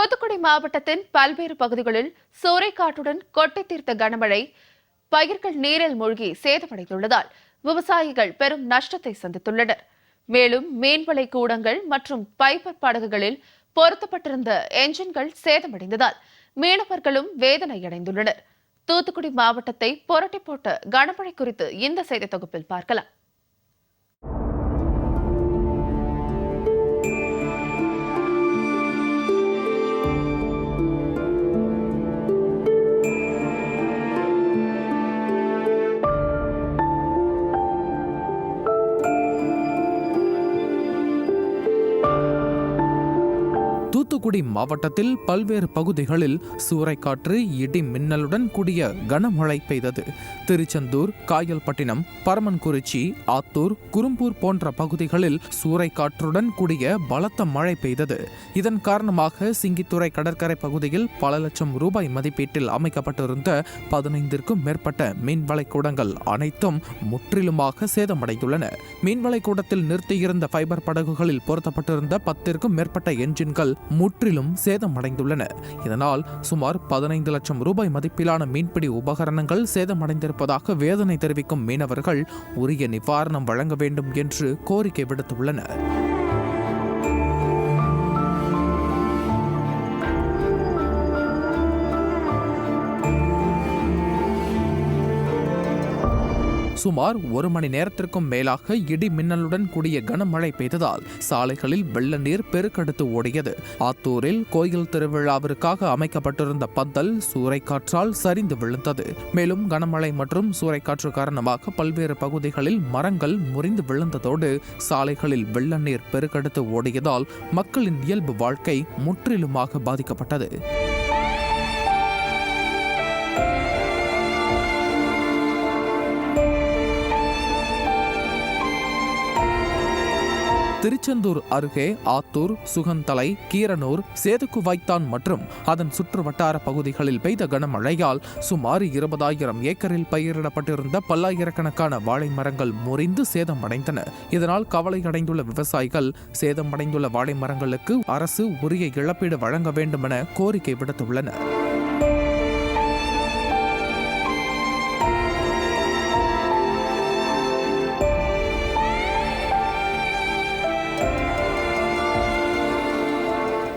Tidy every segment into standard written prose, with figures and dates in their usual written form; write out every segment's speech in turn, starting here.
தூத்துக்குடி மாவட்டத்தின் பல்வேறு பகுதிகளில் சூறைக்காற்றுடன் கொட்டி தீர்த்த கனமழை பயிர்கள் நீரில் மூழ்கி சேதமடைந்துள்ளதால் விவசாயிகள் பெரும் நஷ்டத்தை சந்தித்துள்ளனர். மேலும் மீன்வளை கூடங்கள் மற்றும் பைபர் படகுகளில் பொருத்தப்பட்டிருந்த என்ஜின்கள் சேதமடைந்ததால் மீனவர்களும் வேதனையடைந்துள்ளனர். தூத்துக்குடி மாவட்டத்தை புரட்டி போட்ட கனமழை குறித்து இந்த செய்தி தொகுப்பில் பார்க்கலாம். தூத்துக்குடி மாவட்டத்தில் பல்வேறு பகுதிகளில் சூறைக்காற்று, இடி மின்னலுடன் கூடிய கனமழை பெய்தது. திருச்செந்தூர், காயல்பட்டினம், பரமன்குறிச்சி, ஆத்தூர், குரும்பூர் போன்ற பகுதிகளில் சூறைக்காற்றுடன் கூடிய பலத்த மழை பெய்தது. இதன் காரணமாக சிங்கித்துறை கடற்கரை பகுதியில் பல லட்சம் ரூபாய் மதிப்பீட்டில் அமைக்கப்பட்டிருந்த 15க்கும் மேற்பட்ட மீன்வளை கூடங்கள் அனைத்தும் முற்றிலுமாக சேதமடைந்துள்ளன. மீன்வளை கூடத்தில் நிறுத்தியிருந்த ஃபைபர் படகுகளில் பொருத்தப்பட்டிருந்த 10க்கும் மேற்பட்ட என்ஜின்கள் முற்றிலும் சேதமடைந்துள்ளன. இதனால் சுமார் 15 லட்சம் ரூபாய் மதிப்பிலான மீன்பிடி உபகரணங்கள் சேதமடைந்திருப்பதாக வேதனை தெரிவிக்கும் மீனவர்கள் உரிய நிவாரணம் வழங்க வேண்டும் என்று கோரிக்கை விடுத்துள்ளனர். சுமார் 1 மணி நேரத்திற்கும் மேலாக இடி மின்னலுடன் கூடிய கனமழை பெய்ததால் சாலைகளில் வெள்ள நீர் பெருக்கெடுத்து ஓடியது. ஆத்தூரில் கோயில் திருவிழாவிற்காக அமைக்கப்பட்டிருந்த பந்தல் சூறைக்காற்றால் சரிந்து விழுந்தது. மேலும் கனமழை மற்றும் சூறைக்காற்று காரணமாக பல்வேறு பகுதிகளில் மரங்கள் முறிந்து விழுந்ததோடு சாலைகளில் வெள்ள நீர் பெருக்கெடுத்து ஓடியதால் மக்களின் இயல்பு வாழ்க்கை முற்றிலுமாக பாதிக்கப்பட்டது. திருச்செந்தூர் அருகே ஆத்தூர், சுகந்தலை, கீரனூர், சேதுக்குவாய்த்தான் மற்றும் அதன் சுற்று வட்டார பகுதிகளில் பெய்த கனமழையால் சுமார் 20,000 ஏக்கரில் பயிரிடப்பட்டிருந்த பல்லாயிரக்கணக்கான வாழை மரங்கள் முறிந்து சேதமடைந்தன. இதனால் கவலையடைந்துள்ள விவசாயிகள் சேதமடைந்துள்ள வாழை மரங்களுக்கு அரசு உரிய இழப்பீடு வழங்க வேண்டும் என கோரிக்கை விடுத்துள்ளனர்.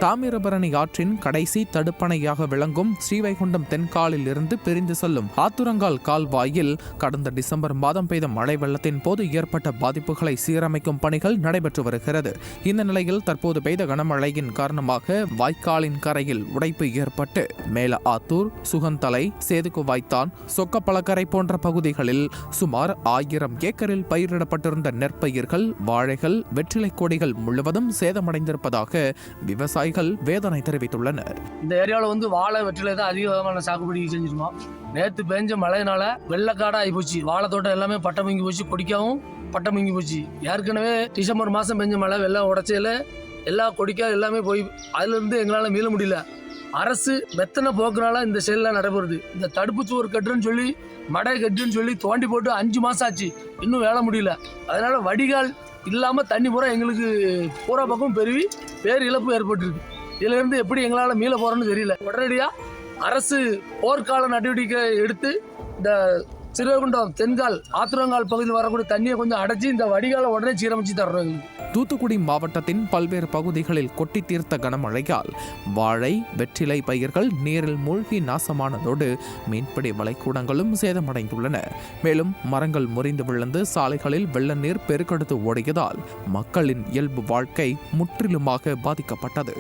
தாமிரபரணி ஆற்றின் கடைசி தடுப்பணையாக விளங்கும் ஸ்ரீவைகுண்டம் தென்காலில் இருந்து பிரிந்து செல்லும் ஆத்துரங்கால் கால்வாயில் கடந்த டிசம்பர் மாதம் பெய்த மழை வெள்ளத்தின் போது ஏற்பட்ட பாதிப்புகளை சீரமைக்கும் பணிகள் நடைபெற்று வருகிறது. இந்த நிலையில் தற்போது பெய்த கனமழையின் காரணமாக வாய்க்காலின் கரையில் உடைப்பு ஏற்பட்டு மேல ஆத்தூர், சுகந்தலை, சேதுக்குவாய்த்தான், சொக்கப்பழக்கரை போன்ற பகுதிகளில் சுமார் 1000 ஏக்கரில் பயிரிடப்பட்டிருந்த நெற்பயிர்கள், வாழைகள், வெற்றிலை கொடிகள் முழுவதும் சேதமடைந்திருப்பதாக விவசாயிகள் வேதனை தெரிவித்துள்ளனர். இந்த ஏரியாவில் வாழை, வெற்றிலை தான் அதிகமான சாகுபடி செஞ்சிருக்கோம். நேற்று பெஞ்ச மழையினால வெள்ளக்காடா ஆகி போச்சு. வாழை தோட்டம் எல்லாமே பட்டம் மிங்கி போச்சு, கொடிக்காவும் பட்டம் மிங்கி போச்சு. ஏற்கனவே டிசம்பர் மாதம் பெஞ்ச மழை வெள்ளம் உடச்சையில் எல்லா கொடிக்கா எல்லாமே போய் அதுலேருந்து எங்களால் மீள முடியல. அரசு மெத்தனை போக்குனால இந்த செயலாம் நடைபெறுது. இந்த தடுப்பு சுவர் கட்டுன்னு சொல்லி மடை கட்டுன்னு சொல்லி தோண்டி போட்டு 5 மாதம் ஆச்சு, இன்னும் வேலை முடியல. அதனால வடிகால் இல்லாமல் தண்ணி பூரா எங்களுக்கு பூரா பக்கம் பெருவி பேர் இழப்பு ஏற்பட்டுருக்கு. இதுல இருந்து எப்படி எங்களால் மீள போறோம்னு தெரியல. உடனடியாக அரசு போர்க்கால நடவடிக்கை எடுத்து இந்த ஸ்ரீவைகுண்டம் தென்கால், ஆத்துரங்கால் பகுதியில் வரக்கூடிய தண்ணியை கொஞ்சம் அடைச்சி இந்த வடிகாலை உடனே சீரமைச்சு தர்றோம். தூத்துக்குடி மாவட்டத்தின் பல்வேறு பகுதிகளில் கொட்டி தீர்த்த கனமழையால் வாழை, வெற்றிலை பயிர்கள் நீரில் மூழ்கி நாசமானதோடு மீன்பிடி வளைக்கூடங்களும் சேதமடைந்துள்ளன. மேலும் மரங்கள் முறிந்து விழுந்து சாலைகளில் வெள்ள நீர் பெருக்கெடுத்து ஓடியதால் மக்களின் இயல்பு வாழ்க்கை முற்றிலுமாக பாதிக்கப்பட்டது.